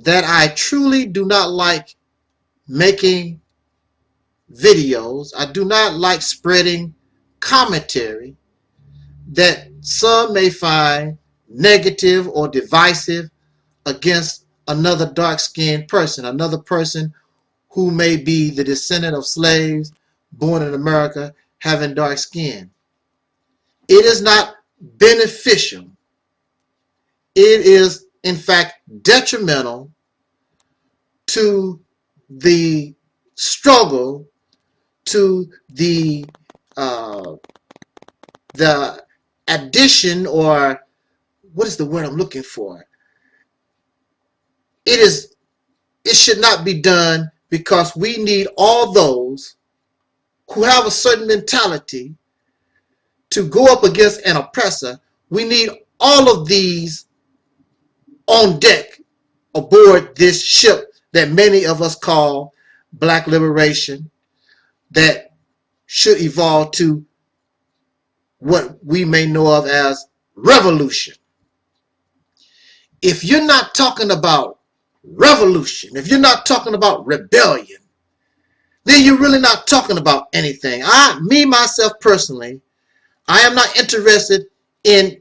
that I truly do not like making videos. I do not like spreading commentary that some may find negative or divisive against another dark-skinned person, another person who may be the descendant of slaves born in America having dark skin. It is not beneficial. It is, in fact, detrimental to the struggle, to the addition, or what is the word I'm looking for? It should not be done, because we need all those who have a certain mentality to go up against an oppressor. We need all of these on deck aboard this ship that many of us call Black liberation, that should evolve to what we may know of as revolution. If you're not talking about revolution, if you're not talking about rebellion, then you're really not talking about anything. Myself personally, I am not interested in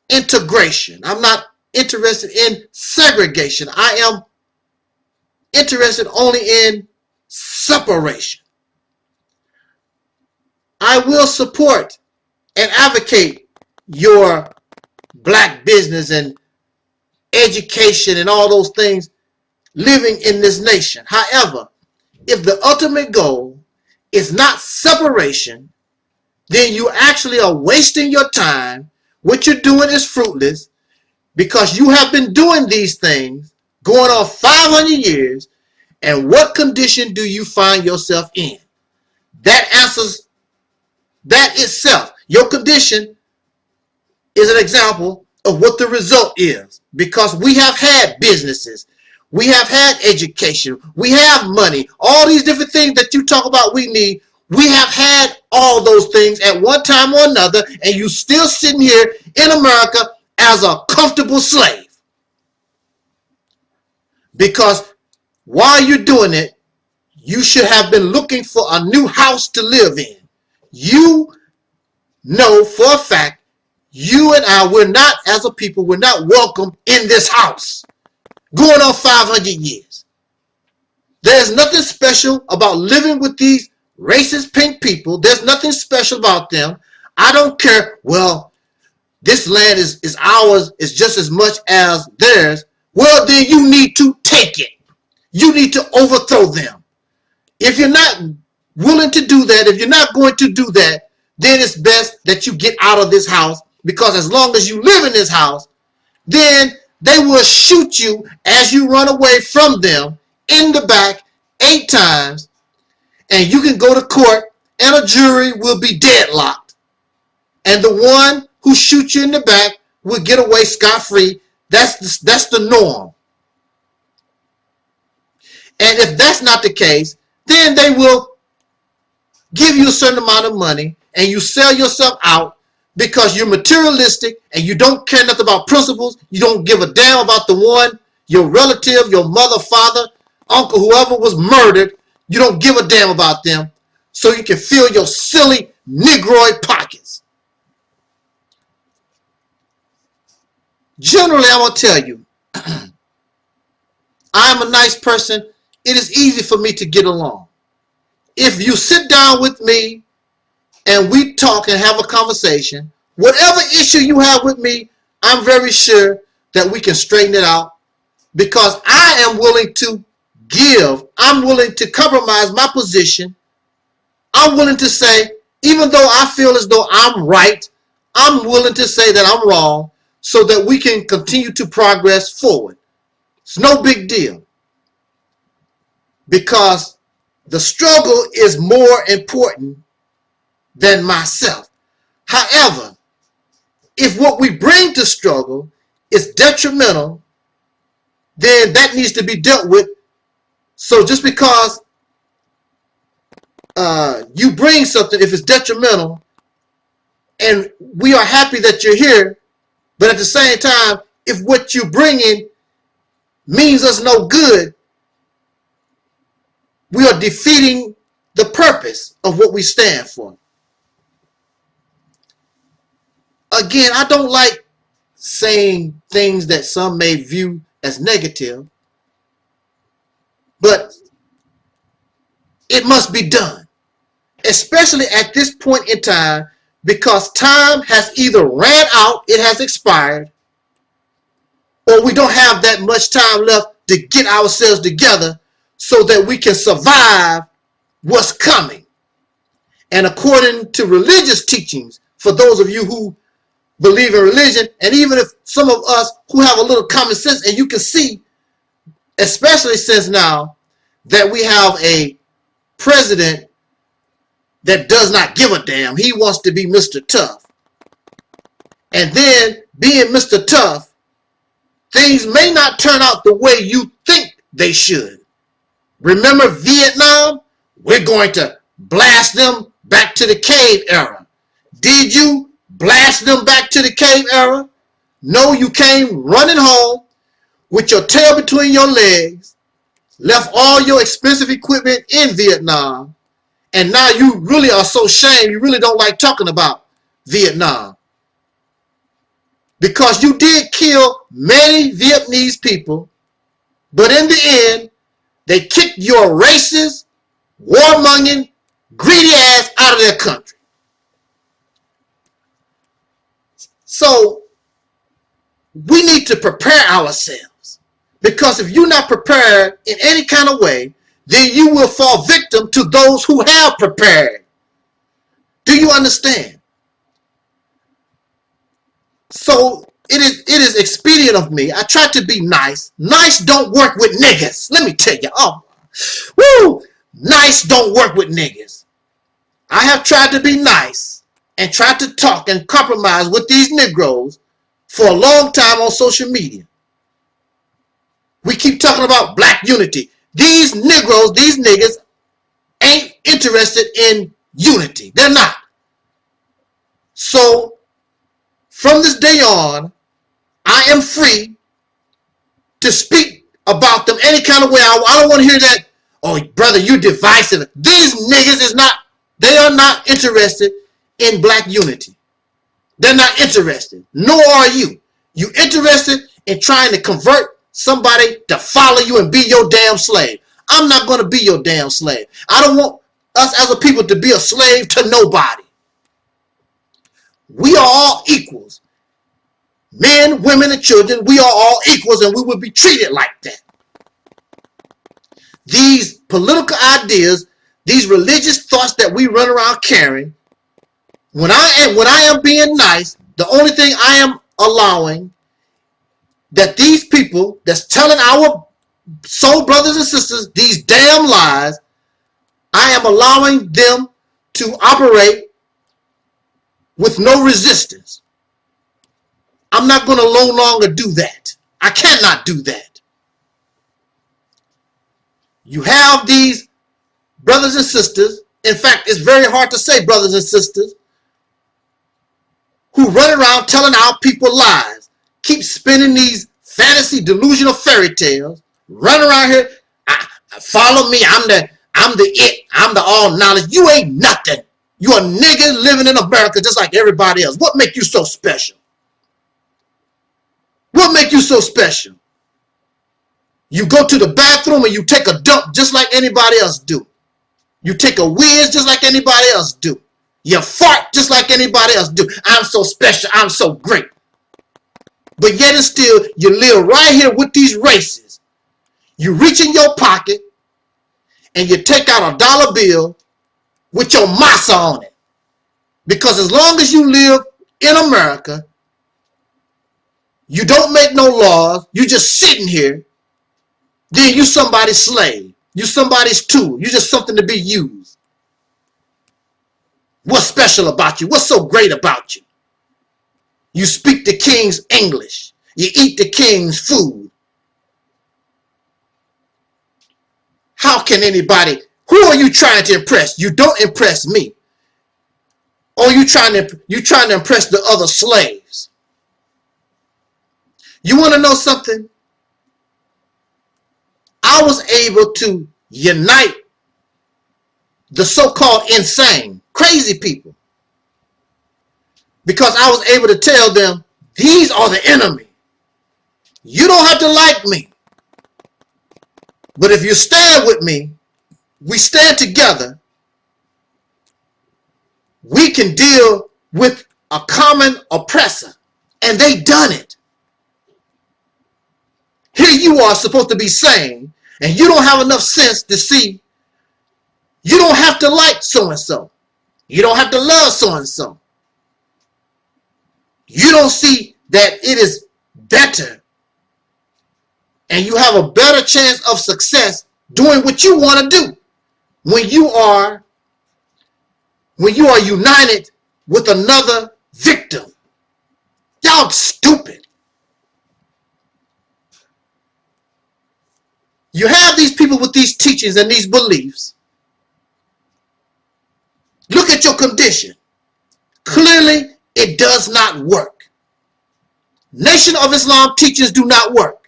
integration. I'm not interested in segregation. I am interested only in separation. I will support and advocate your black business and education and all those things living in this nation. However, if the ultimate goal is not separation, then you actually are wasting your time. What you're doing is fruitless, because you have been doing these things going on 500 years, and what condition do you find yourself in? That answers that itself. Your condition is an example of what the result is, because we have had businesses, we have had education, we have money, all these different things that you talk about we need. We have had all those things at one time or another, and you still sitting here in America as a comfortable slave. Because while you're doing it, you should have been looking for a new house to live in. You know for a fact, you and I, we're not, as a people, we're not welcome in this house. Going on 500 years. There's nothing special about living with these racist pink people. There's nothing special about them. I don't care. Well, this land is ours, is just as much as theirs. Well, then you need to take it. You need to overthrow them. If you're not willing to do that, if you're not going to do that, then it's best that you get out of this house, because as long as you live in this house, then they will shoot you as you run away from them in the back 8 times, and you can go to court and a jury will be deadlocked. And the one who shoots you in the back will get away scot-free. That's the norm. And if that's not the case, then they will give you a certain amount of money and you sell yourself out because you're materialistic and you don't care nothing about principles. You don't give a damn about the one, your relative, your mother, father, uncle, whoever was murdered. You don't give a damn about them, so you can fill your silly Negroid pockets. Generally, I will tell you, I am a nice person. It is easy for me to get along. If you sit down with me and we talk and have a conversation, whatever issue you have with me, I'm very sure that we can straighten it out, because I am willing to give. I'm willing to compromise my position. I'm willing to say, even though I feel as though I'm right, I'm willing to say that I'm wrong, so that we can continue to progress forward. It's no big deal, because the struggle is more important than myself. However, if what we bring to struggle is detrimental, then that needs to be dealt with. So just because you bring something, if it's detrimental, and we are happy that you're here, but at the same time, if what you bring in means us no good, we are defeating the purpose of what we stand for. Again, I don't like saying things that some may view as negative, but it must be done, especially at this point in time, because time has either ran out, it has expired, or we don't have that much time left to get ourselves together so that we can survive what's coming. And according to religious teachings, for those of you who believe in religion, and even if some of us who have a little common sense, and you can see, especially since now that we have a president that does not give a damn. He wants to be Mr. Tough. And then being Mr. Tough, things may not turn out the way you think they should. Remember Vietnam? We're going to blast them back to the cave era. Did you blast them back to the cave era? No, you came running home with your tail between your legs, left all your expensive equipment in Vietnam, and now you really are so ashamed you really don't like talking about Vietnam. Because you did kill many Vietnamese people, but in the end, they kicked your racist, warmongering, greedy ass out of their country. So we need to prepare ourselves, because if you're not prepared in any kind of way, then you will fall victim to those who have prepared. Do you understand? So it is expedient of me. I try to be nice. Nice don't work with niggas. Let me tell you. Oh, woo! Nice don't work with niggas. I have tried to be nice and tried to talk and compromise with these Negroes for a long time on social media. We keep talking about black unity. These Negroes, these niggas, ain't interested in unity. They're not. So, from this day on, I am free to speak about them any kind of way. I don't want to hear that, oh, brother, you divisive. These niggas is not, they are not interested in black unity. They're not interested. Nor are you. You interested in trying to convert somebody to follow you and be your damn slave. I'm not going to be your damn slave. I don't want us as a people to be a slave to nobody. We are all equals. Men, women, and children, we are all equals, and we will be treated like that. These political ideas, these religious thoughts that we run around carrying, when I am being nice, the only thing I am allowing that these people that's telling our soul brothers and sisters these damn lies, I am allowing them to operate with no resistance. I'm not going to no longer do that. I cannot do that. You have these brothers and sisters. In fact, it's very hard to say brothers and sisters who run around telling our people lies, keep spinning these fantasy delusional fairy tales, run around here, follow me, I'm the it, I'm the all knowledge. You ain't nothing. You a nigga living in America just like everybody else. What make you so special? What make you so special? You go to the bathroom and you take a dump just like anybody else do. You take a whiz just like anybody else do. You fart just like anybody else do. I'm so special. I'm so great. But yet and still, you live right here with these races. You reach in your pocket and you take out a dollar bill with your massa on it. Because as long as you live in America, you don't make no laws. You just sitting here. Then you somebody's slave. You somebody's tool. You just something to be used. What's special about you? What's so great about you? You speak the king's English. You eat the king's food. How can anybody, who are you trying to impress? You don't impress me. Or you trying to impress the other slaves. You want to know something? I was able to unite the so-called insane, crazy people, because I was able to tell them, these are the enemy. You don't have to like me, but if you stand with me, we stand together, we can deal with a common oppressor. And they done it. Here you are supposed to be sane, and you don't have enough sense to see you don't have to like so-and-so. You don't have to love so-and-so. You don't see that it is better, and you have a better chance of success doing what you want to do when you are united with another victim. Y'all stupid. You have these people with these teachings and these beliefs. Look at your condition. Clearly, it does not work. Nation of Islam teachings do not work.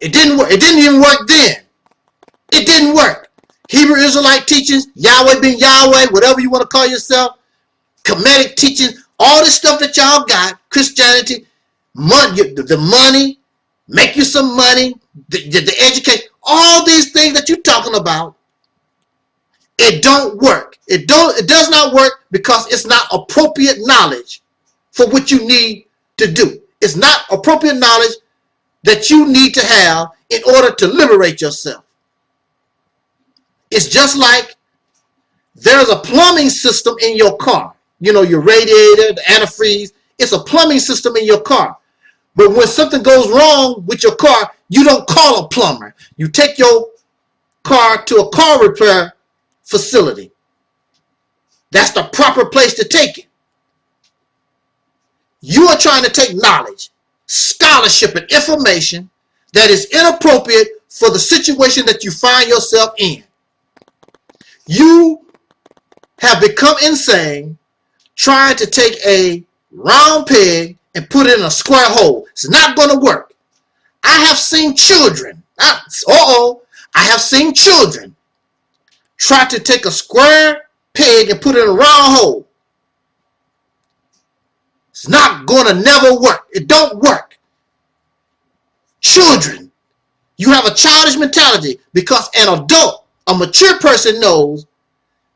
It didn't work. It didn't even work then. It didn't work. Hebrew Israelite teachings, Yahweh being Yahweh, whatever you want to call yourself, Kemetic teachings, all this stuff that y'all got, Christianity, money, the money, make you some money, the education, all these things that you're talking about, it don't work. It does not work because it's not appropriate knowledge for what you need to do. It's not appropriate knowledge that you need to have in order to liberate yourself. It's just like there's a plumbing system in your car. You know, your radiator, the antifreeze, it's a plumbing system in your car. But when something goes wrong with your car, you don't call a plumber. You take your car to a car repair facility. That's the proper place to take it. You are trying to take knowledge, scholarship, and information that is inappropriate for the situation that you find yourself in. You have become insane trying to take a round peg and put it in a square hole. It's not going to work. I have seen children. I have seen children try to take a square peg and put it in a round hole. It's not going to never work. It don't work. Children, you have a childish mentality because an adult, a mature person knows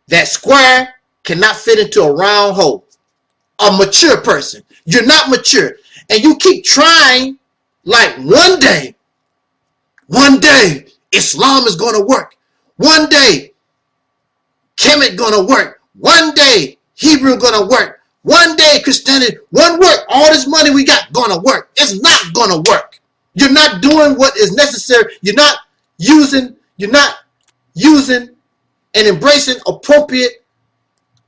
that square cannot fit into a round hole. A mature person. You're not mature. And you keep trying like one day, Islam is going to work. One day, Kemet going to work. One day, Hebrew going to work. One day, Christianity, one work. All this money we got going to work. It's not going to work. You're not doing what is necessary. You're not using and embracing appropriate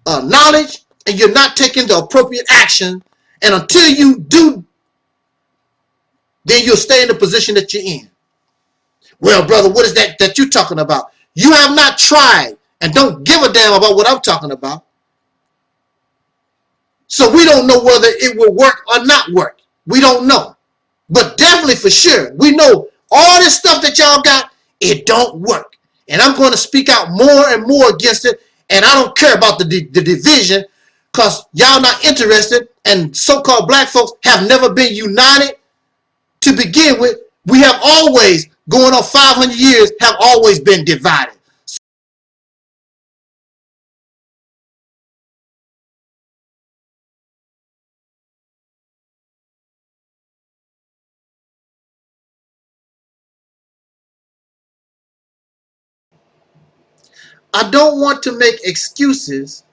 knowledge, and you're not taking the appropriate action. And until you do, then you'll stay in the position that you're in. Well, brother, what is that you're talking about? You have not tried and don't give a damn about what I'm talking about. So we don't know whether it will work or not work. We don't know. But definitely for sure, we know all this stuff that y'all got, it don't work. And I'm going to speak out more and more against it. And I don't care about the division because y'all not interested. And so-called black folks have never been united to begin with. We have always, going on 500 years, have always been divided. I don't want to make excuses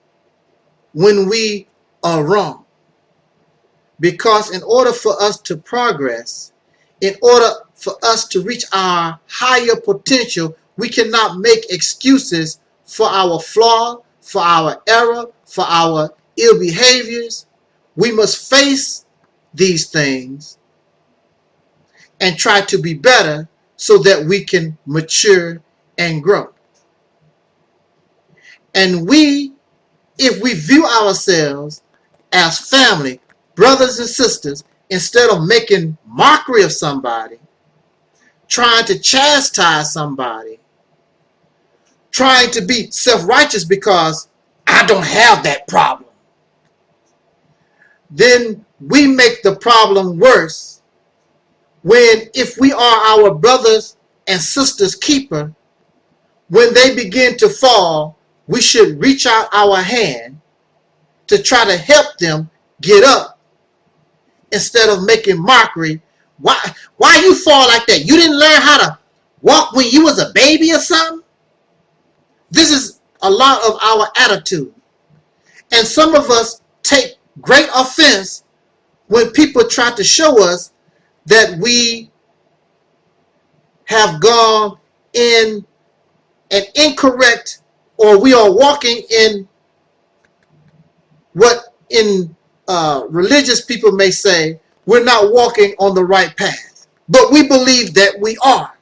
when we are wrong. Because in order for us to progress, in order for us to reach our higher potential, we cannot make excuses for our flaw, for our error, for our ill behaviors. We must face these things and try to be better so that we can mature and grow. And if we view ourselves as family, brothers and sisters, instead of making mockery of somebody, trying to chastise somebody, trying to be self-righteous because I don't have that problem, then we make the problem worse. When if we are our brothers and sisters' keeper, when they begin to fall, we should reach out our hand to try to help them get up instead of making mockery. Why you fall like that? You didn't learn how to walk when you was a baby or something? This is a lot of our attitude. And some of us take great offense when people try to show us that we have gone in an incorrect, or we are walking in what in religious people may say, we're not walking on the right path. But we believe that we are.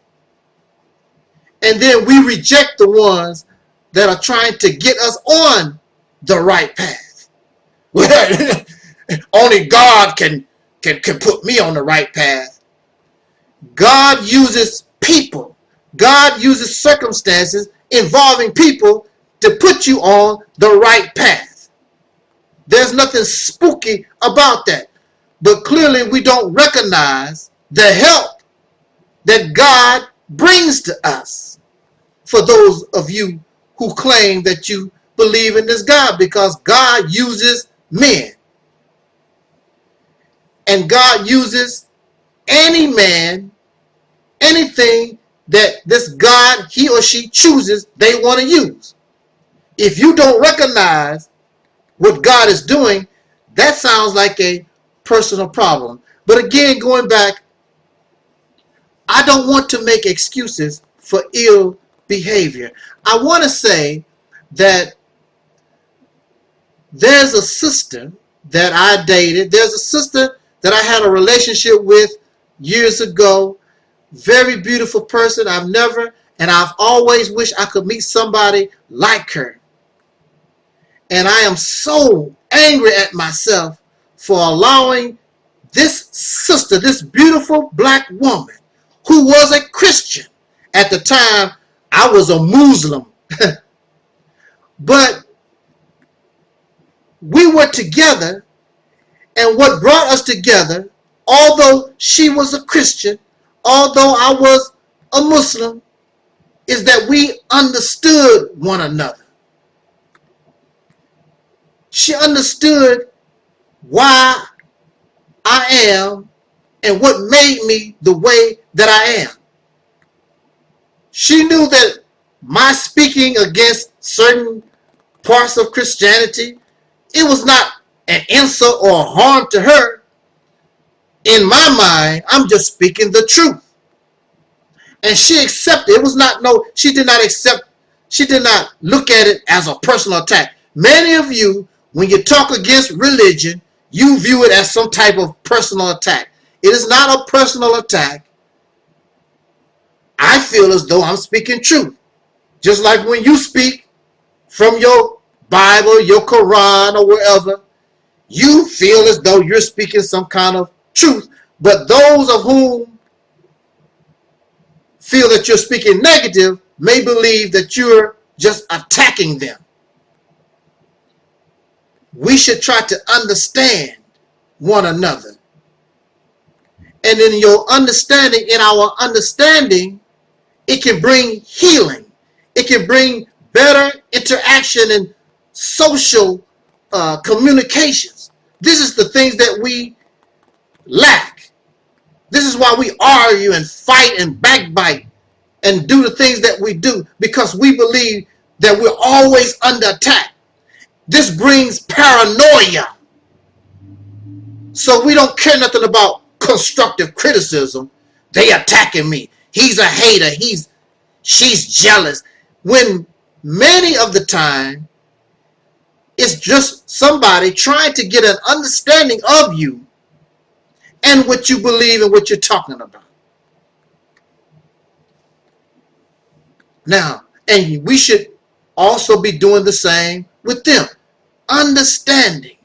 And then we reject the ones that are trying to get us on the right path. Only God can put me on the right path. God uses people. God uses circumstances involving people to put you on the right path. There's nothing spooky about that. But clearly we don't recognize the help that God brings to us. For those of you who claim that you believe in this God, because God uses men. And God uses any man, anything that this God, he or she chooses they want to use. If you don't recognize what God is doing, that sounds like a personal problem. But again, going back, I don't want to make excuses for ill behavior. I want to say that there's a sister that I dated. There's a sister that I had a relationship with years ago. Very beautiful person. I've always wished I could meet somebody like her. And I am so angry at myself for allowing this sister, this beautiful black woman, who was a Christian. At the time, I was a Muslim. But we were together, and what brought us together, although she was a Christian, although I was a Muslim, is that we understood one another. She understood why I am and what made me the way that I am. She knew that my speaking against certain parts of Christianity, it was not an insult or harm to her. In my mind, I'm just speaking the truth. And she accepted. It was not she did not look at it as a personal attack. Many of you, when you talk against religion, you view it as some type of personal attack. It is not a personal attack. I feel as though I'm speaking truth. Just like when you speak from your Bible, your Quran, or wherever, you feel as though you're speaking some kind of truth. But those of whom feel that you're speaking negative may believe that you're just attacking them. We should try to understand one another. And in our understanding, it can bring healing. It can bring better interaction and social communications. This is the things that we lack. This is why we argue and fight and backbite and do the things that we do, because we believe that we're always under attack. This brings paranoia. So we don't care nothing about constructive criticism. They attacking me. He's a hater. She's jealous. When many of the time, it's just somebody trying to get an understanding of you and what you believe and what you're talking about. Now, and we should also be doing the same with them. Understanding.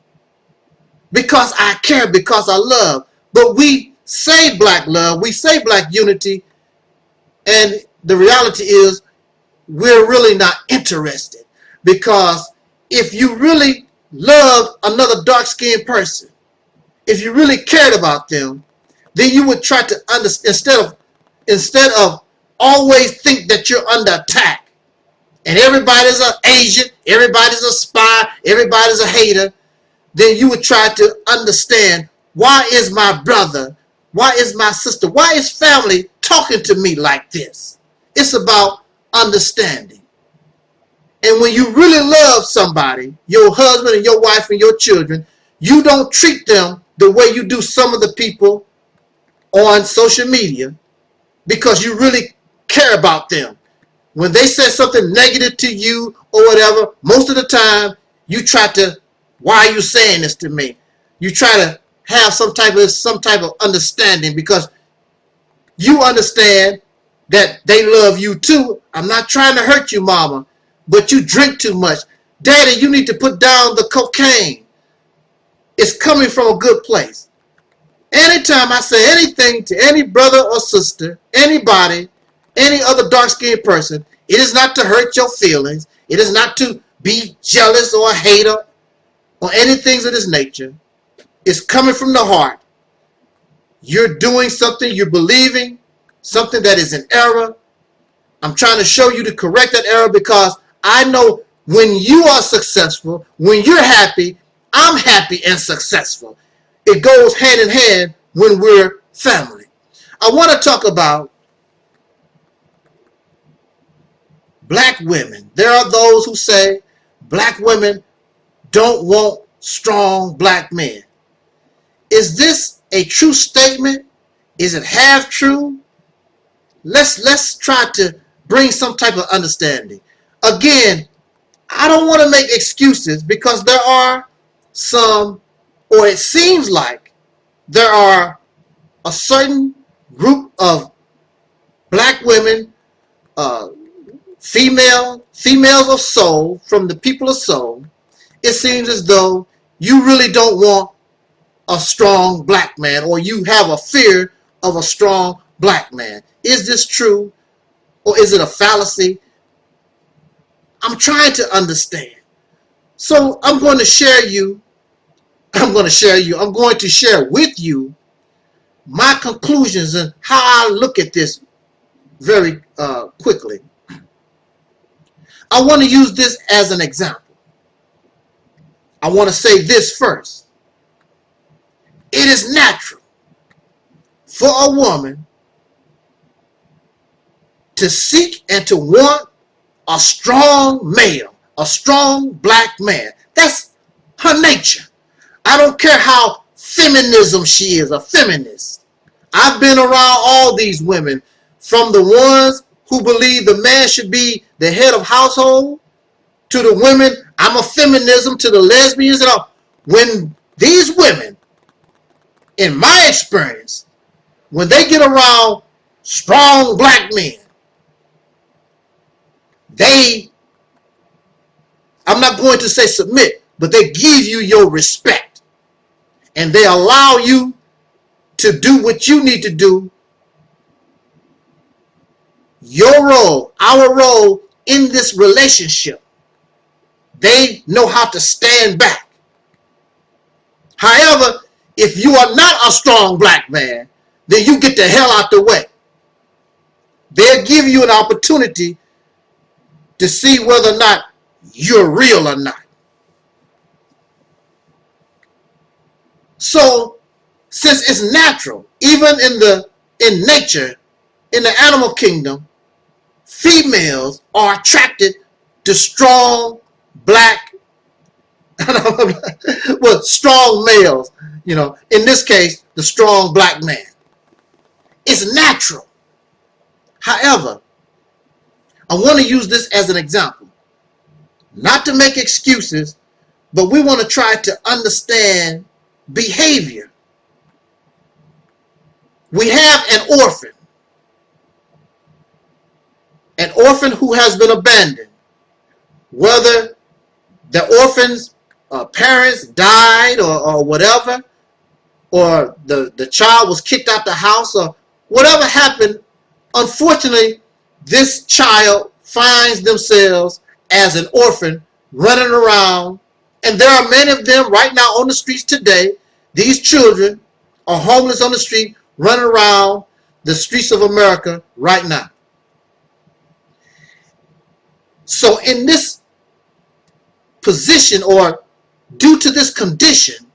Because I care, because I love. But we say black love, we say black unity, And the reality is we're really not interested, because if you really loved another dark-skinned person, if you really cared about them, then you would try to understand, instead of always think that you're under attack and everybody's an agent, everybody's a spy, everybody's a hater, then you would try to understand, why is my brother, why is my sister, why is family talking to me like this? It's about understanding. And when you really love somebody, your husband and your wife and your children, you don't treat them the way you do some of the people on social media, because you really care about them. When they say something negative to you or whatever, most of the time you try to, why are you saying this to me? You try to have some type of understanding, because you understand that they love you too. I'm not trying to hurt you, mama, but you drink too much. Daddy, you need to put down the cocaine. It's coming from a good place. Anytime I say anything to any brother or sister, anybody, any other dark-skinned person, it is not to hurt your feelings. It is not to be jealous or a hater or anything of this nature. It's coming from the heart. You're doing something, you're believing something that is in error. I'm trying to show you to correct that error, because I know when you are successful, when you're happy, I'm happy and successful. It goes hand in hand when we're family. I want to talk about black women. There are those who say black women don't want strong black men. Is this a true statement? Is it half true? Let's try to bring some type of understanding. Again, I don't want to make excuses, because there are some, or it seems like there are a certain group of black women, females of soul, from the people of soul. It seems as though you really don't want a strong black man, or you have a fear of a strong black man. Is this true, or is it a fallacy? I'm trying to understand. So I'm going to share with you my conclusions and how I look at this very quickly. I want to use this as an example. I want to say this first. It is natural for a woman to seek and to want a strong male, a strong black man. That's her nature. I don't care how feminism she is, a feminist. I've been around all these women, from the ones who believe the man should be the head of household, to the women, I'm a feminism, to the lesbians and all. When these women, in my experience, when they get around strong black men, I'm not going to say submit, but they give you your respect. And they allow you to do what you need to do. Your role, our role in this relationship. They know how to stand back. However, if you are not a strong black man, then you get the hell out the way. They'll give you an opportunity to see whether or not you're real or not. So, since it's natural, even in nature, in the animal kingdom, females are attracted to strong black, well, strong males. You know, in this case, the strong black man. It's natural. However, I want to use this as an example. Not to make excuses, but we want to try to understand behavior. We have an orphan who has been abandoned. Whether the orphan's parents died or whatever, or the child was kicked out the house, or whatever happened unfortunately, this child finds themselves as an orphan running around, and there are many of them right now on the streets today. These children are homeless on the street, running around the streets of America right now. So in this position, or due to this condition,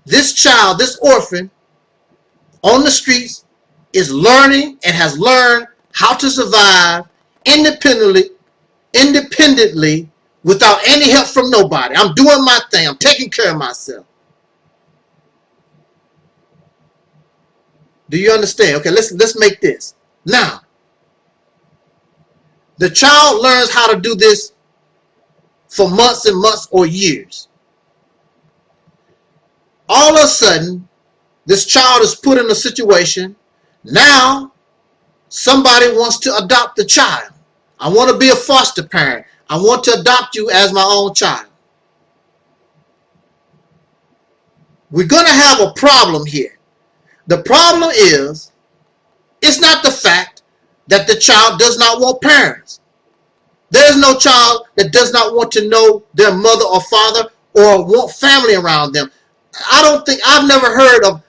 this child, this orphan on the streets is learning and has learned how to survive independently without any help from nobody. I'm doing my thing. I'm taking care of myself. Do you understand? Okay, let's make this. Now, the child learns how to do this for months and months or years. All of a sudden, this child is put in a situation. Now, somebody wants to adopt the child. I want to be a foster parent. I want to adopt you as my own child. We're going to have a problem here. The problem is, it's not the fact that the child does not want parents. There is no child that does not want to know their mother or father or want family around them. I've never heard of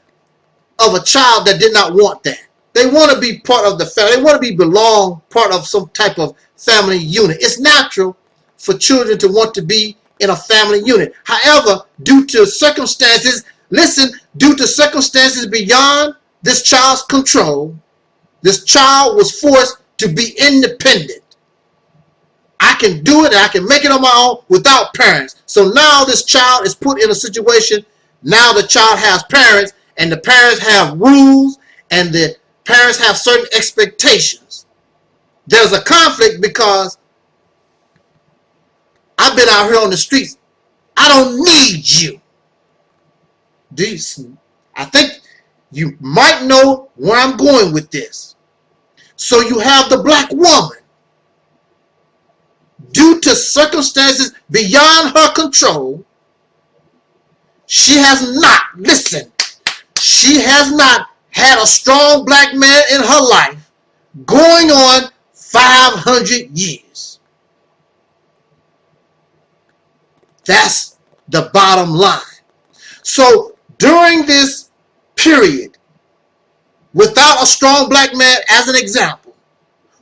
a child that did not want that. They want to be part of the family. They want to belong part of some type of family unit. It's natural for children to want to be in a family unit. However, due to circumstances beyond this child's control, this child was forced to be independent. I can do it and I can make it on my own without parents. So now this child is put in a situation. Now the child has parents, and the parents have rules, and the parents have certain expectations. There's a conflict because I've been out here on the streets. I don't need you. I think you might know where I'm going with this. So you have the black woman. Due to circumstances beyond her control, she has not had a strong black man in her life going on 500 years. That's the bottom line. So during this period, without a strong black man as an example,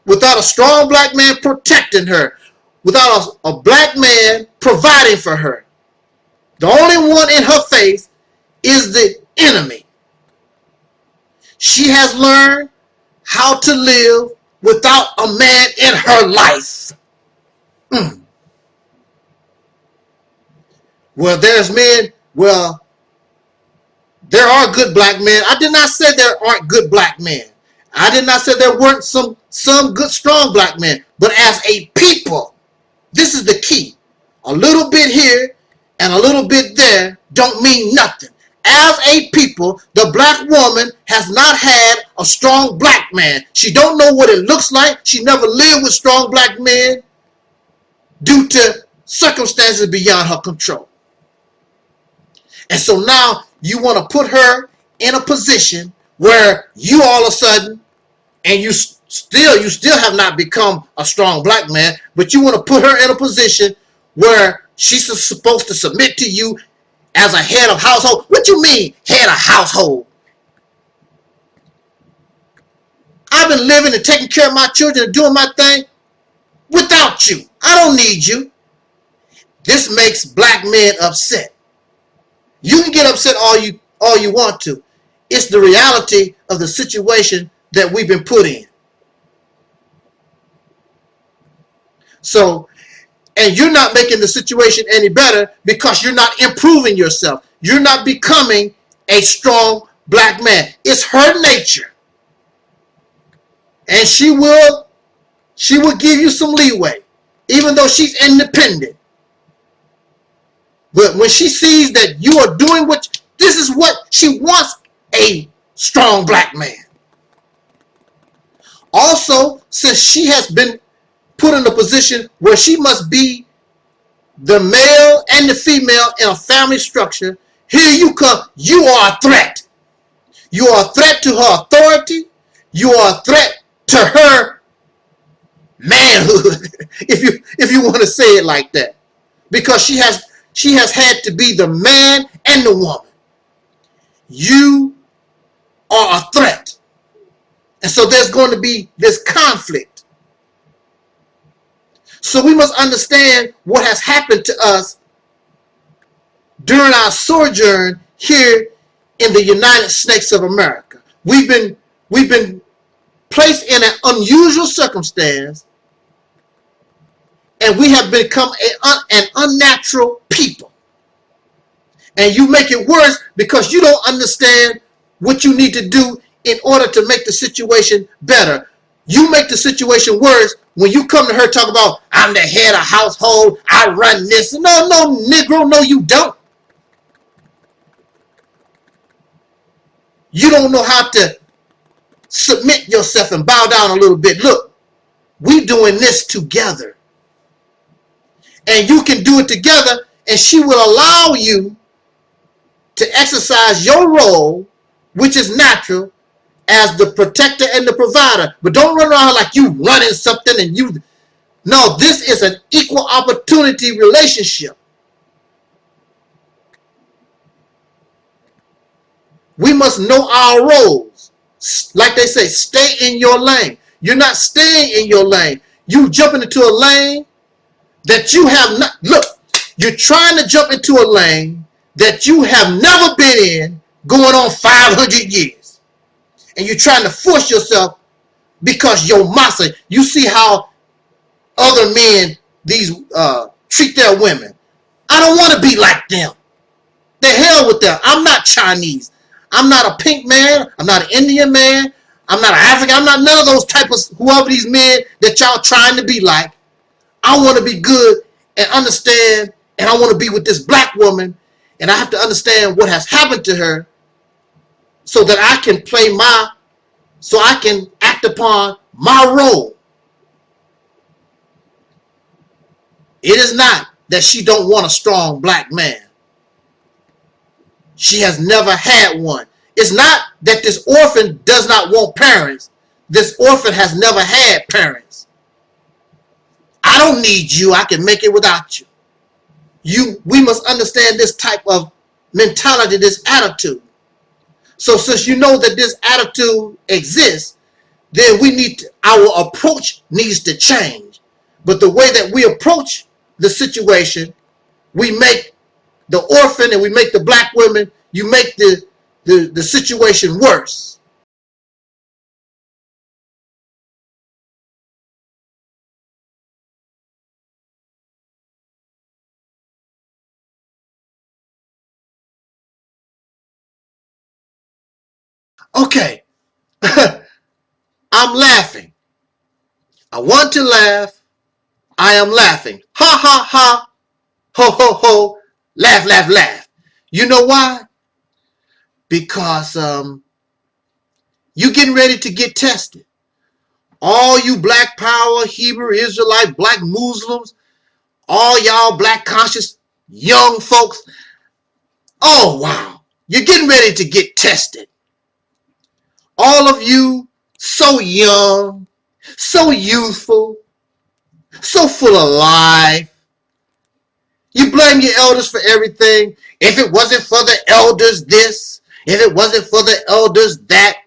without a strong black man protecting her, without a black man providing for her, the only one in her face is the enemy. She has learned how to live without a man in her life. Well, there are good black men. I did not say there aren't good black men. I did not say there weren't some good, strong black men. But as a people, this is the key. A little bit here and a little bit there don't mean nothing. As a people, the black woman has not had a strong black man. She don't know what it looks like. She never lived with strong black men due to circumstances beyond her control. And so now you want to put her in a position where you all of a sudden, and you still have not become a strong black man, but you want to put her in a position where she's supposed to submit to you as a head of household. What you mean, head of household? I've been living and taking care of my children and doing my thing without you. I don't need you. This makes black men upset. You can get upset all you want to. It's the reality of the situation that we've been put in. So, and you're not making the situation any better because you're not improving yourself. You're not becoming a strong black man. It's her nature. And she will give you some leeway, even though she's independent. But when she sees that you are doing this is what she wants, a strong black man. Also, since she has been put in a position where she must be the male and the female in a family structure, here you come, you are a threat. You are a threat to her authority. You are a threat to her manhood, if you want to say it like that, because she has had to be the man and the woman. You are a threat, and so there's going to be this conflict. So we must understand what has happened to us during our sojourn here in the United States of America. We've been placed in an unusual circumstance, and we have become an unnatural people. And you make it worse because you don't understand what you need to do in order to make the situation better. You make the situation worse when you come to her talk about, I'm the head of household, I run this. No, Negro, no, you don't. You don't know how to submit yourself and bow down a little bit. Look, we doing this together. And you can do it together, and she will allow you to exercise your role, which is natural, as the protector and the provider. But don't run around like you running something and you... No, this is an equal opportunity relationship. We must know our roles. Like they say, stay in your lane. You're not staying in your lane. You jumping into a lane that you have not... Look, you're trying to jump into a lane that you have never been in going on 500 years. And you're trying to force yourself because your massa, you see how other men treat their women. I don't want to be like them. The hell with them. I'm not Chinese. I'm not a pink man. I'm not an Indian man. I'm not an African. I'm not none of those type of whoever these men that y'all trying to be like. I want to be good and understand, and I want to be with this black woman, and I have to understand what has happened to her so that I can so I can act upon my role. It is not that she don't want a strong black man. She has never had one. It's not that this orphan does not want parents. This orphan has never had parents. I don't need you. I can make it without you. We must understand this type of mentality, this attitude. So since you know that this attitude exists, then our approach needs to change. But the way that we approach the situation, we make the orphan and we make the black women, you make the situation worse. Okay, I'm laughing. I want to laugh. I am laughing. Ha ha ha. Ho ho ho. Laugh, laugh, laugh. You know why? Because you're getting ready to get tested. All you black power, Hebrew, Israelite, black Muslims, all y'all black conscious young folks. Oh, wow. You're getting ready to get tested. All of you so young, so youthful, so full of life. You blame your elders for everything. If it wasn't for the elders this, if it wasn't for the elders that.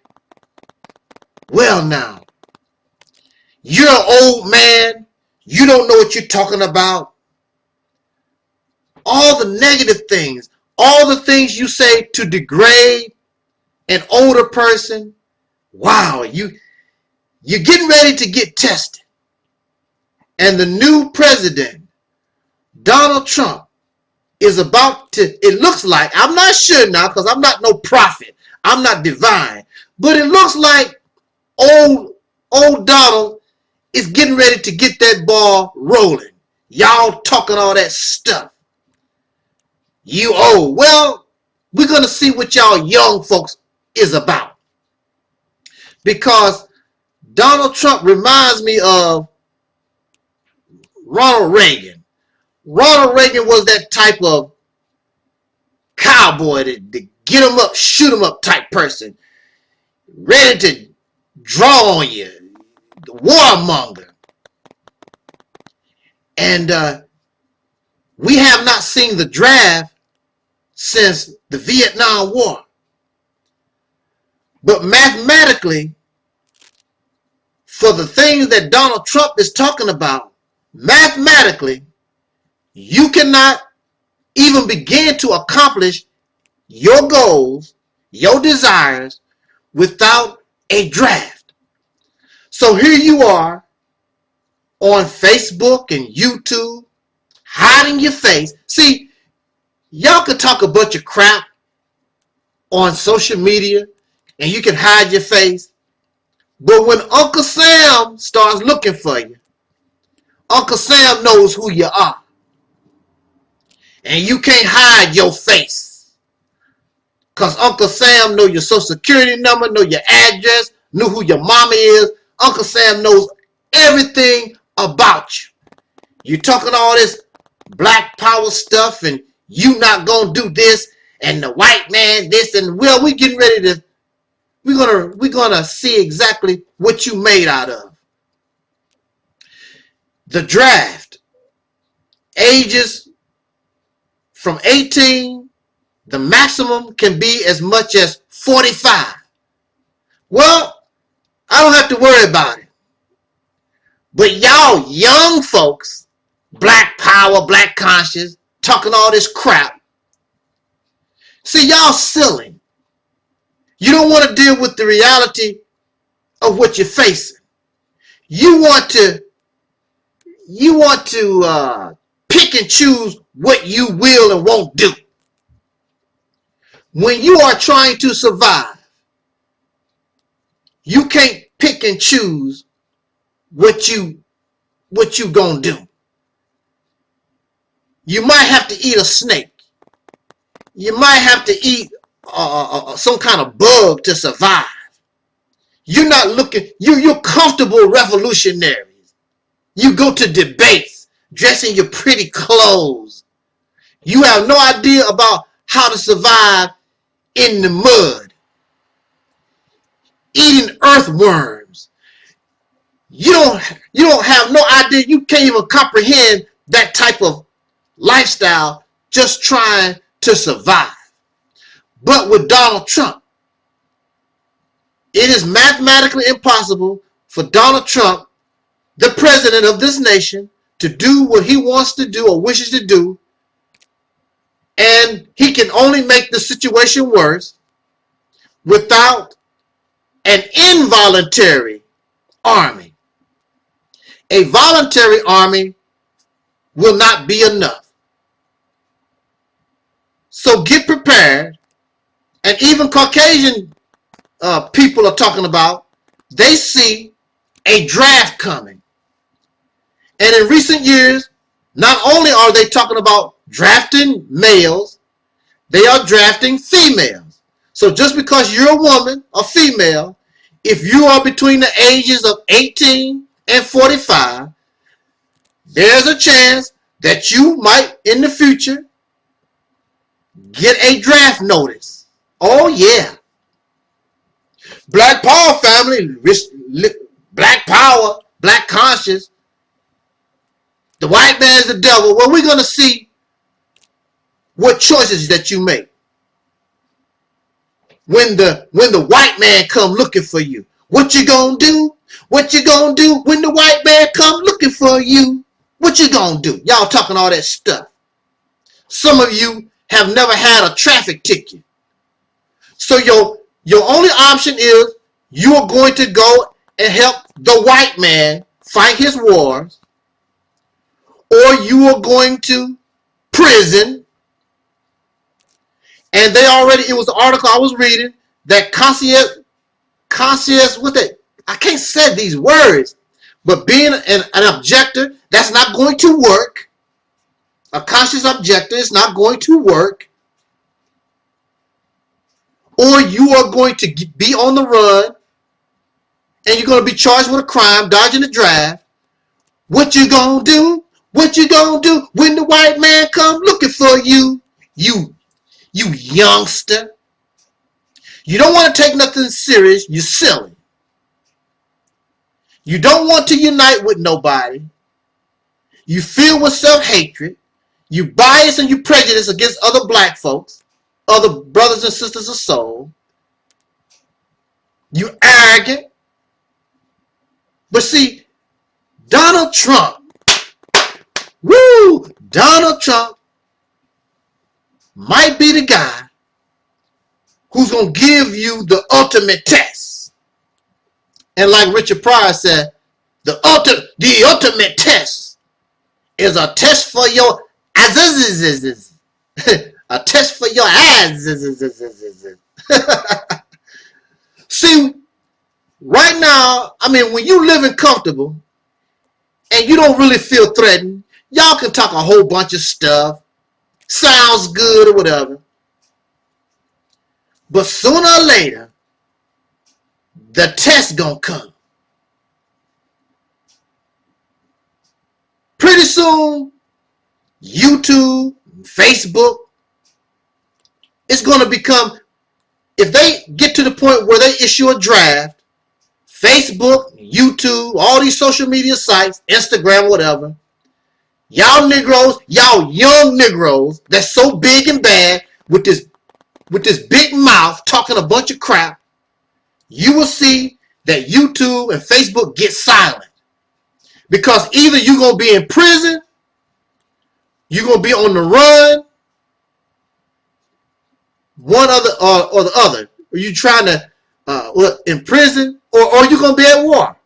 Well now, you're an old man. You don't know what you're talking about. All the negative things, all the things you say to degrade an older person. Wow, you're getting ready to get tested. And the new president, Donald Trump, is about to, it looks like, I'm not sure now because I'm not no prophet. I'm not divine. But it looks like old Donald is getting ready to get that ball rolling. Y'all talking all that stuff. You old. Well, we're going to see what y'all young folks is about. Because Donald Trump reminds me of Ronald Reagan. Ronald Reagan was that type of cowboy to get him up, shoot him up type person. Ready to draw on you. the warmonger. And we have not seen the draft since the Vietnam War. But mathematically, for the things that Donald Trump is talking about, mathematically, you cannot even begin to accomplish your goals, your desires, without a draft. So here you are on Facebook and YouTube, hiding your face. See, y'all can talk a bunch of crap on social media and you can hide your face. But when Uncle Sam starts looking for you, Uncle Sam knows who you are. And you can't hide your face. Because Uncle Sam knows your social security number, know your address, knew who your mama is. Uncle Sam knows everything about you. You're talking all this black power stuff and you not going to do this and the white man this and well, we getting ready to, we're gonna see exactly what you made out of. The draft, ages from 18, the maximum can be as much as 45. Well, I don't have to worry about it. But y'all young folks, black power, black conscious, talking all this crap. See, y'all silly. You don't want to deal with the reality of what you're facing. You want to pick and choose what you will and won't do. When you are trying to survive, you can't pick and choose what you gonna do. You might have to eat a snake. You might have to eat some kind of bug to survive. You're not looking, you're comfortable revolutionaries. You go to debates dressing your pretty clothes. You have no idea about how to survive in the mud. Eating earthworms. You don't have no idea. You can't even comprehend that type of lifestyle just trying to survive. But with Donald Trump, it is mathematically impossible for Donald Trump, the president of this nation, to do what he wants to do or wishes to do. And he can only make the situation worse without an involuntary army. A voluntary army will not be enough. So get prepared. And even Caucasian people are talking about, they see a draft coming. And in recent years, not only are they talking about drafting males, they are drafting females. So just because you're a woman, a female, if you are between the ages of 18 and 45, there's a chance that you might in the future get a draft notice. Oh yeah. Black power family, black power, black conscience. The white man's the devil. Well, we're going to see what choices that you make. When the white man come looking for you, what you gonna do? What you gonna do when the white man come looking for you? What you gonna do? Y'all talking all that stuff. Some of you have never had a traffic ticket. So your only option is you are going to go and help the white man fight his wars, or you are going to prison. And they already, it was the article I was reading that conscious, what that, I can't say these words, but being an objector, that's not going to work. A conscious objector is not going to work. Or you are going to be on the run and you're going to be charged with a crime, dodging the draft. What you gonna do? What you gonna do when the white man come looking for you? You youngster. You don't want to take nothing serious. You're silly. You don't want to unite with nobody. You filled with self-hatred. You bias and you prejudice against other black folks, other brothers and sisters of soul. You arrogant. But see, Donald Trump, Donald Trump might be the guy who's going to give you the ultimate test. And like Richard Pryor said, the ultimate test is a test for your a test for your ass. See, right now, I mean, when you living comfortable and you don't really feel threatened, y'all can talk a whole bunch of stuff. Sounds good or whatever. But sooner or later, the test gonna come. Pretty soon, YouTube, Facebook, it's gonna become, if they get to the point where they issue a draft, Facebook, YouTube, all these social media sites, Instagram, whatever, y'all Negroes, y'all young Negroes that's so big and bad with this big mouth talking a bunch of crap, you will see that YouTube and Facebook get silent. Because either you're going to be in prison, you're going to be on the run, one other or the other. Are you trying to in prison, or you're going to be at war?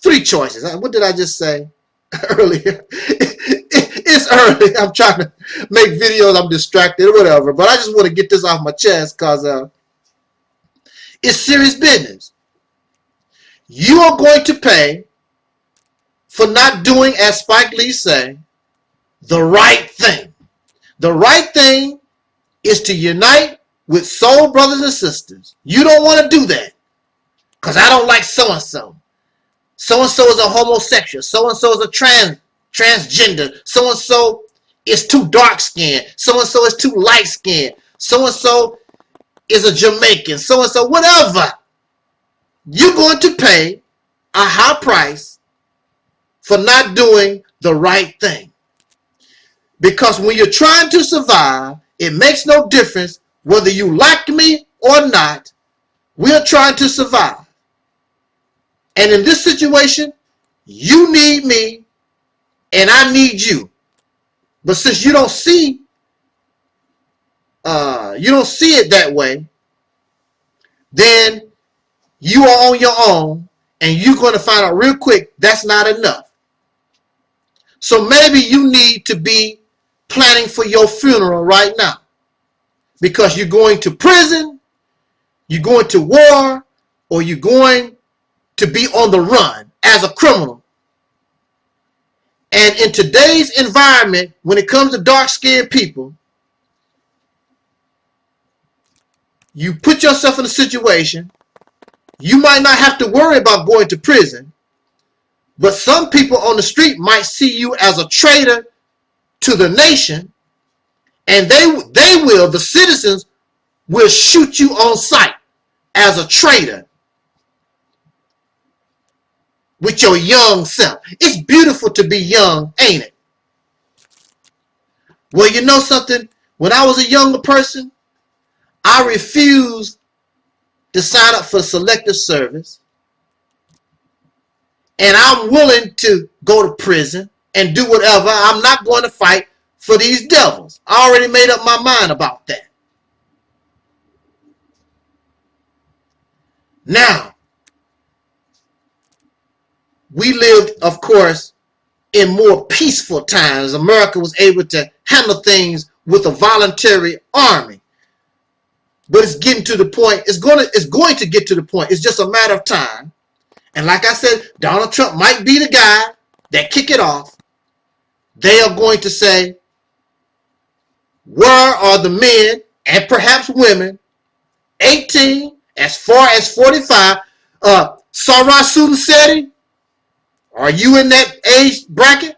Three choices. What did I just say earlier? It's early. I'm trying to make videos. I'm distracted or whatever. But I just want to get this off my chest because it's serious business. You are going to pay for not doing, as Spike Lee say, the right thing. The right thing is to unite with soul brothers and sisters. You don't want to do that because I don't like so-and-so. So-and-so is a homosexual. So-and-so is a transgender. So-and-so is too dark-skinned. So-and-so is too light-skinned. So-and-so is a Jamaican. So-and-so, whatever. You're going to pay a high price for not doing the right thing. Because when you're trying to survive, it makes no difference whether you like me or not. We're trying to survive. And in this situation, you need me and I need you. But since you don't see it that way, then you are on your own and you're going to find out real quick that's not enough. So maybe you need to be planning for your funeral right now. Because you're going to prison, you're going to war, or you're going to be on the run as a criminal. And in today's environment, when it comes to dark-skinned people, you put yourself in a situation, you might not have to worry about going to prison, but some people on the street might see you as a traitor to the nation, and the citizens will shoot you on sight as a traitor with your young self. It's beautiful to be young, ain't it? Well, you know something? When I was a younger person, I refused to sign up for selective service. And I'm willing to go to prison and do whatever. I'm not going to fight for these devils. I already made up my mind about that. Now, we lived, of course, in more peaceful times. America was able to handle things with a voluntary army. But it's getting to the point, it's going to get to the point. It's just a matter of time. And like I said, Donald Trump might be the guy that kick it off. They are going to say, where are the men and perhaps women 18 as far as 45? Sarah Sudenseti, are you in that age bracket?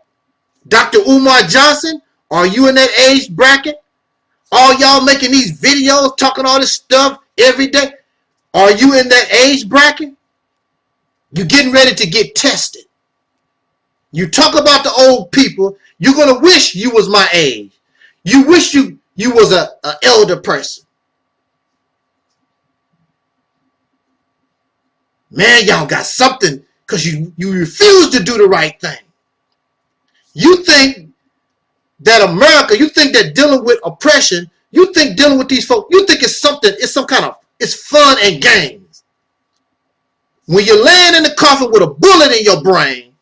Dr. Umar Johnson, are you in that age bracket? All y'all making these videos, talking all this stuff every day, are you in that age bracket? You're getting ready to get tested. You talk about the old people, you're going to wish you was my age. You wish you was an elder person. Man, y'all got something because you refuse to do the right thing. You think that America, you think that dealing with oppression, you think dealing with these folks, you think it's fun and games. When you're laying in the coffin with a bullet in your brain,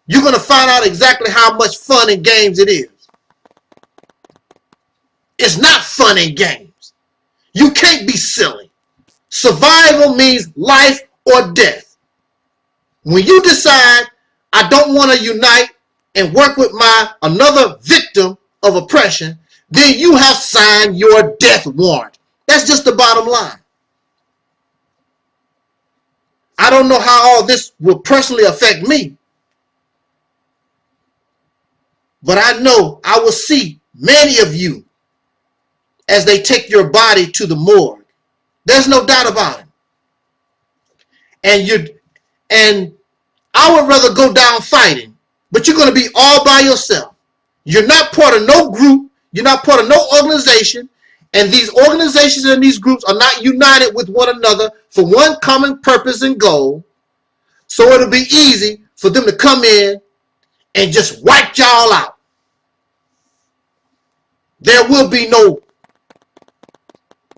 you're going to find out exactly how much fun and games it is. It's not fun and games. You can't be silly. Survival means life or death. When you decide, I don't want to unite and work with another victim of oppression, then you have signed your death warrant. That's just the bottom line. I don't know how all this will personally affect me, but I know I will see many of you as they take your body to the morgue. There's no doubt about it. And I would rather go down fighting, but you're going to be all by yourself. You're not part of no group. You're not part of no organization. And these organizations and these groups are not united with one another for one common purpose and goal. So it'll be easy for them to come in and just wipe y'all out. There will be no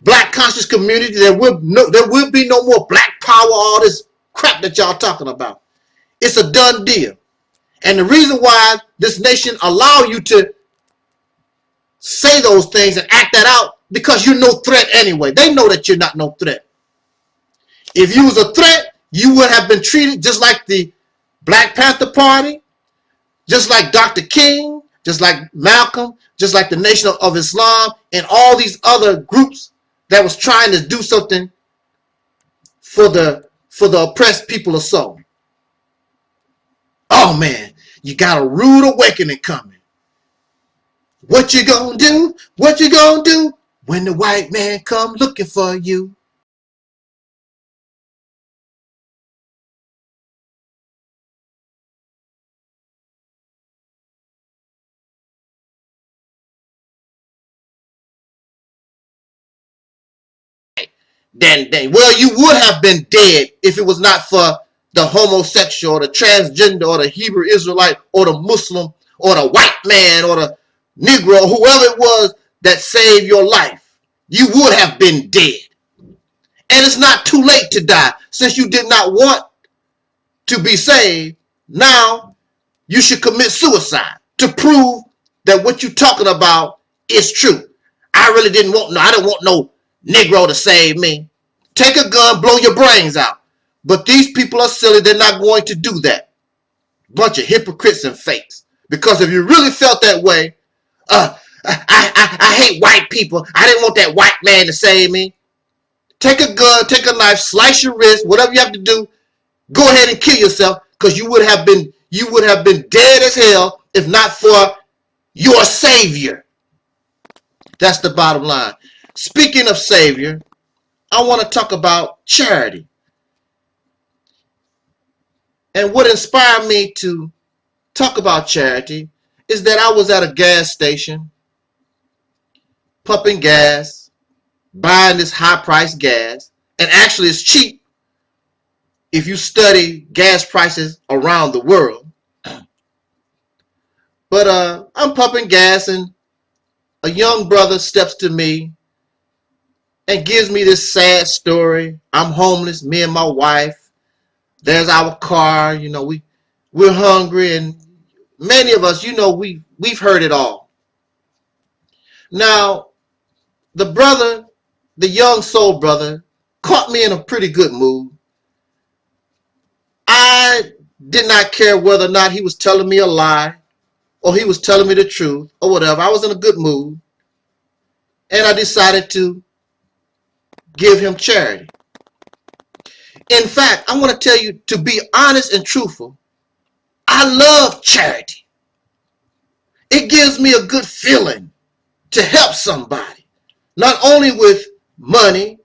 black conscious community. There will be no more black power, all this crap that y'all talking about. It's a done deal. And the reason why this nation allow you to say those things and act that out, because you're no threat anyway. They know that you're not no threat. If you was a threat, you would have been treated just like the Black Panther Party, just like Dr. King, just like Malcolm, just like the Nation of Islam, and all these other groups that was trying to do something for the oppressed people of soul. Oh man, you got a rude awakening coming. What you gonna do? What you gonna do when the white man come looking for you? Then well, you would have been dead if it was not for the homosexual or the transgender or the Hebrew Israelite or the Muslim or the white man or the Negro, whoever it was that saved your life. You would have been dead. And it's not too late to die. Since you did not want to be saved, now you should commit suicide to prove that what you're talking about is true. I didn't want no Negro to save me. Take a gun, blow your brains out. But these people are silly. They're not going to do that. Bunch of hypocrites and fakes. Because if you really felt that way, I hate white people. I didn't want that white man to save me. Take a gun, take a knife, slice your wrist, whatever you have to do. Go ahead and kill yourself, because you would have been dead as hell if not for your Savior. That's the bottom line. Speaking of Savior, I want to talk about charity. And what inspired me to talk about charity is that I was at a gas station, pumping gas, buying this high-priced gas, and actually it's cheap if you study gas prices around the world. But I'm pumping gas, and a young brother steps to me and gives me this sad story. I'm homeless, me and my wife. There's our car, we're hungry, and many of us, we've heard it all. Now, the young soul brother, caught me in a pretty good mood. I did not care whether or not he was telling me a lie or he was telling me the truth or whatever. I was in a good mood, and I decided to give him charity. In fact, I want to tell you, to be honest and truthful, I love charity. It gives me a good feeling to help somebody, not only with money,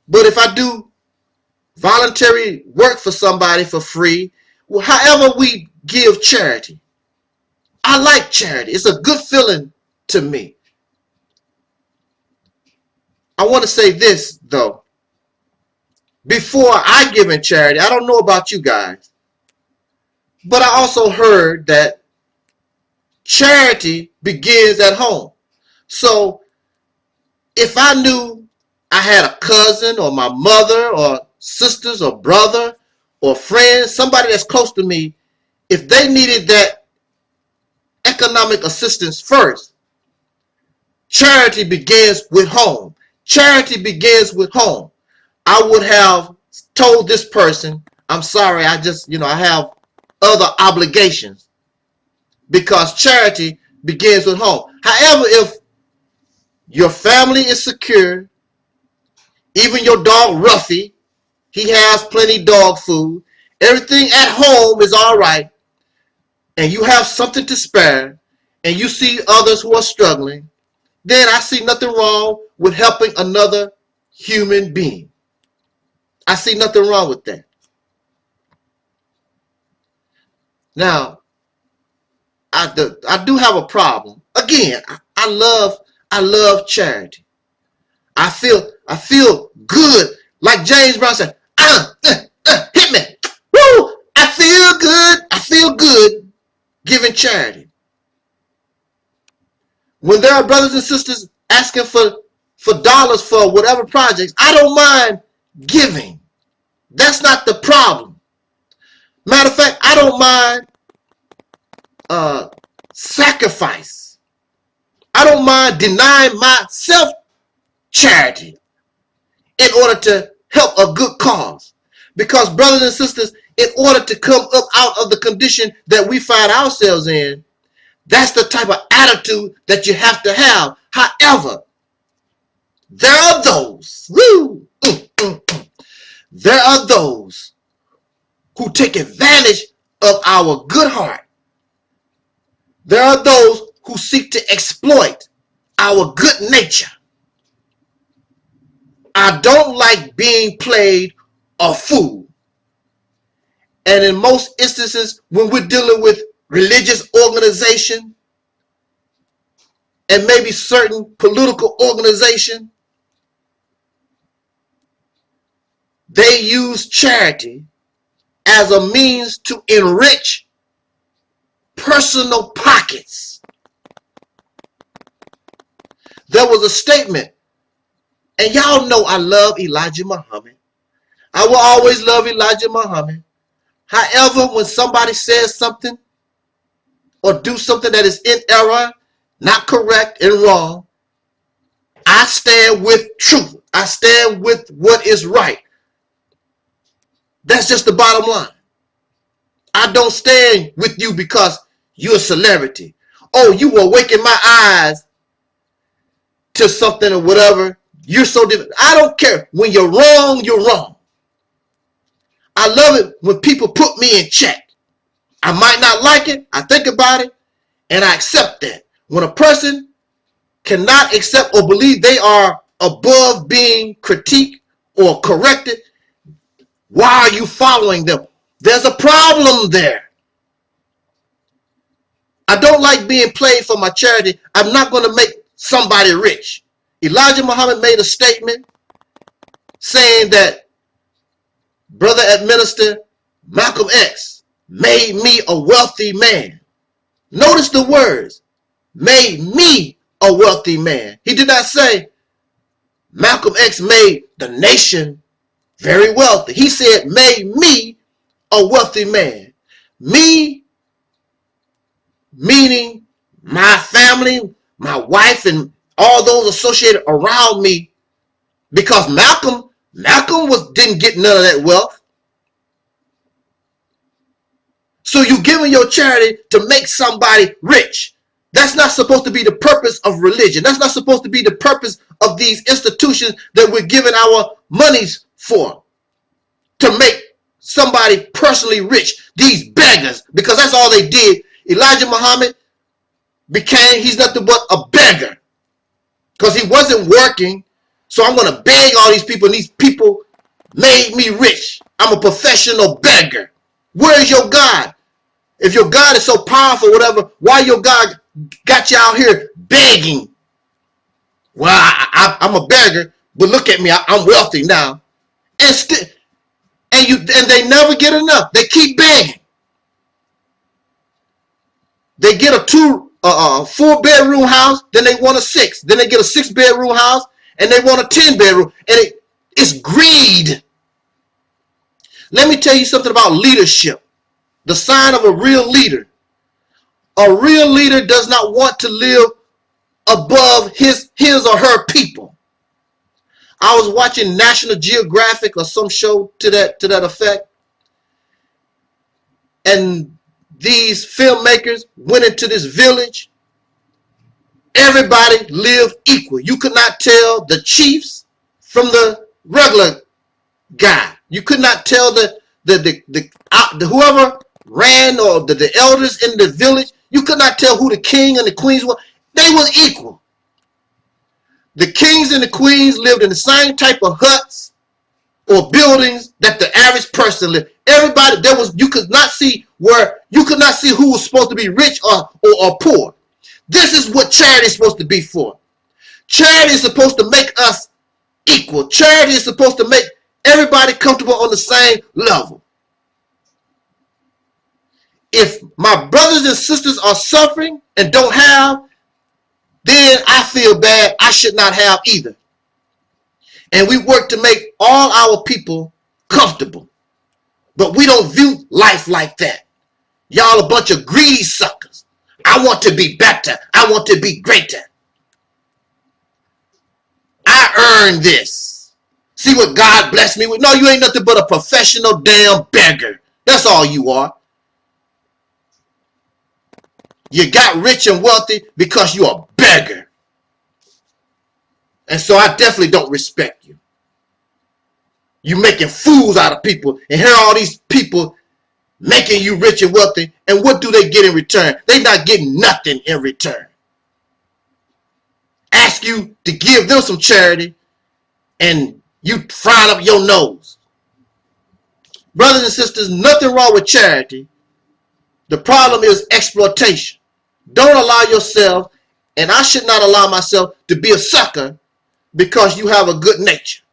but if I do voluntary work for somebody for free. However we give charity. I like charity. It's a good feeling to me. I want to say this, though. Before I give in charity, I don't know about you guys, but I also heard that charity begins at home. So if I knew I had a cousin or my mother or sisters or brother or friends, somebody that's close to me, if they needed that economic assistance first, charity begins with home. Charity begins with home. I would have told this person, I'm sorry, I have other obligations, because charity begins with home. However, if your family is secure, even your dog Ruffy, he has plenty dog food, everything at home is all right, and you have something to spare, and you see others who are struggling, then I see nothing wrong with helping another human being. I see nothing wrong with that. Now, I do have a problem. Again, I love charity. I feel good. Like James Brown said, hit me. Woo! I feel good. I feel good giving charity. When there are brothers and sisters asking for dollars for whatever projects, I don't mind giving. That's not the problem. Matter of fact, I don't mind sacrifice. I don't mind denying myself charity in order to help a good cause. Because brothers and sisters, in order to come up out of the condition that we find ourselves in, that's the type of attitude that you have to have. However, there are those, there are those who take advantage of our good heart. There are those who seek to exploit our good nature. I don't like being played a fool. And in most instances, when we're dealing with religious organization and maybe certain political organization, they use charity as a means to enrich personal pockets. There was a statement, and y'all know I love Elijah Muhammad. I will always love Elijah Muhammad. However, when somebody says something or do something that is in error, not correct and wrong, I stand with truth. I stand with what is right. That's just the bottom line. I don't stand with you because you're a celebrity. Oh, you were awakening my eyes to something or whatever. You're so different. I don't care. When you're wrong, you're wrong. I love it when people put me in check. I might not like it. I think about it and I accept that. When a person cannot accept or believe they are above being critiqued or corrected, why are you following them? There's a problem there. I don't like being played for my charity. I'm not going to make somebody rich. Elijah Muhammad made a statement saying that Brother AdMinister Malcolm X made me a wealthy man. Notice the words, made me a wealthy man. He did not say Malcolm X made the nation very wealthy. He said made me a wealthy man. Me, meaning my family, my wife, and all those associated around me, because Malcolm didn't get none of that wealth. So you giving your charity to make somebody rich. That's not supposed to be the purpose of religion. That's not supposed to be the purpose of these institutions that we're giving our monies for. To make somebody personally rich. These beggars. Because that's all they did. Elijah Muhammad he's nothing but a beggar. Because he wasn't working. So I'm going to beg all these people. And these people made me rich. I'm a professional beggar. Where is your God? If your God is so powerful, whatever, why your God got you out here begging? Well, I'm a beggar, but look at me, I'm wealthy now. And they never get enough. They keep begging. They get a 4-bedroom house, then they want a 6. Then they get a 6-bedroom house, and they want a 10-bedroom. And it's greed. Let me tell you something about leadership. The sign of a real leader. A real leader does not want to live above his or her people. I was watching National Geographic or some show to that effect. And these filmmakers went into this village. Everybody lived equal. You could not tell the chiefs from the regular guy. You could not tell the whoever ran or the elders in the village. You could not tell who the king and the queens were. They were equal. The kings and the queens lived in the same type of huts or buildings that the average person lived. Everybody, you could not see who was supposed to be rich or poor. This is what charity is supposed to be for. Charity is supposed to make us equal. Charity is supposed to make everybody comfortable on the same level. If my brothers and sisters are suffering and don't have, then I feel bad. I should not have either. And we work to make all our people comfortable. But we don't view life like that. Y'all a bunch of greedy suckers. I want to be better. I want to be greater. I earned this. See what God blessed me with? No, you ain't nothing but a professional damn beggar. That's all you are. You got rich and wealthy because you're a beggar. And so I definitely don't respect you. You making fools out of people. And here are all these people making you rich and wealthy. And what do they get in return? They're not getting nothing in return. Ask you to give them some charity and you frown up your nose. Brothers and sisters, nothing wrong with charity. The problem is exploitation. Don't allow yourself, and I should not allow myself to be a sucker because you have a good nature.